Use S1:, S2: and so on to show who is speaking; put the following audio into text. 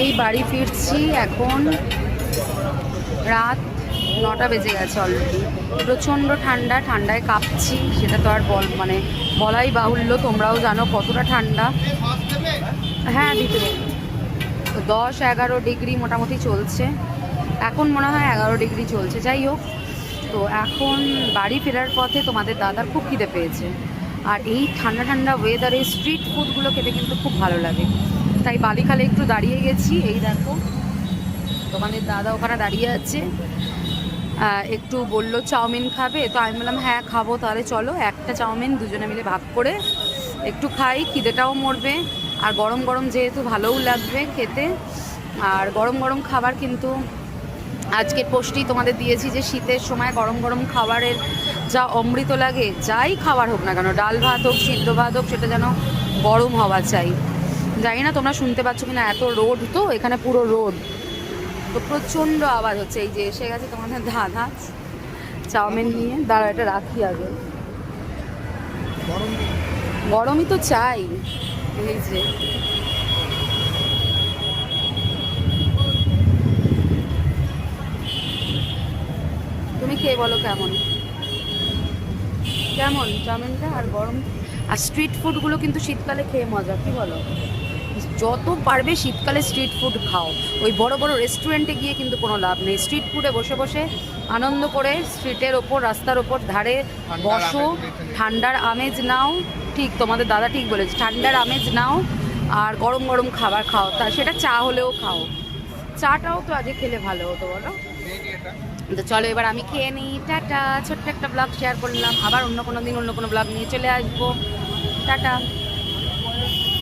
S1: এই বাড়ি ফিরছি এখন, রাত 9টা বেজে গেছে অলরেডি। প্রচণ্ড ঠান্ডা, ঠান্ডায় কাঁপছি, সেটা তো আর বলাই বাহুল্য, তোমরাও জানো কতটা ঠান্ডা। হ্যাঁ দিতে পারি। তো 10-11 ডিগ্রি মোটামুটি চলছে, এখন মনে হয় 11 ডিগ্রি চলছে। যাই হোক, তো এখন বাড়ি ফেরার পথে তোমাদের দাদার খুব খিদে পেয়েছে, আর এই ঠান্ডা ঠান্ডা ওয়েদারে স্ট্রিট ফুডগুলো খেতে কিন্তু খুব ভালো লাগে। তাই বালিখালে একটু দাঁড়িয়ে গেছি, এই দেখো তোমাদের দাদা ওখানে দাঁড়িয়ে আছে। একটু বললো চাউমিন খাবে, তো আমি বললাম হ্যাঁ খাবো, তাহলে চলো একটা চাউমিন দুজনে মিলে ভাগ করে একটু খাই, খিদেটাও মরবে, আর গরম গরম যেহেতু ভালোও লাগবে খেতে। আর গরম গরম খাবার কিন্তু আজকের পোস্টেই তোমাদের দিয়েছি যে শীতের সময় গরম গরম খাবারের যা অমৃত লাগে, যাই খাবার হোক না কেন, ডাল ভাত হোক সিদ্ধ ভাত হোক, সেটা যেন গরম হওয়া চাই। জানি না তোমরা শুনতে পাচ্ছ কিনা, এত রোদ তো এখানে, পুরো রোদ, তো প্রচণ্ড আওয়াজ হচ্ছে। এই যে এসে গেছে তোমাদের দাদা চাউমিন নিয়ে, দাঁড়া এটা রাখি আগে, গরমই তো চাই। এই যে তুমি খেয়ে বলো কেমন কেমন চাউমিনটা আর গরম। আর স্ট্রিট ফুডগুলো কিন্তু শীতকালে খেয়ে মজা, কি বলো? যত পারবে শীতকালে স্ট্রিট ফুড খাও, ওই বড় বড় রেস্টুরেন্টে গিয়ে কিন্তু কোনো লাভ নেই। স্ট্রিট ফুডে বসে বসে আনন্দ করে স্ট্রিটের ওপর, রাস্তার ওপর ধারে বসো, ঠান্ডার আমেজ নাও। ঠিক, তোমাদের দাদা ঠিক বলেছে, ঠান্ডার আমেজ নাও আর গরম গরম খাবার খাও, তা সেটা চা হলেও খাও। চাটাও তো আজকে খেলে ভালো হতো বলো। তো চলো এবার আমি খেয়ে নিই, টাটা। ছোট্ট একটা ব্লগ শেয়ার করলাম, আবার অন্য কোনো দিন অন্য কোনো ব্লগ নিয়ে চলে আসবো, টাটা।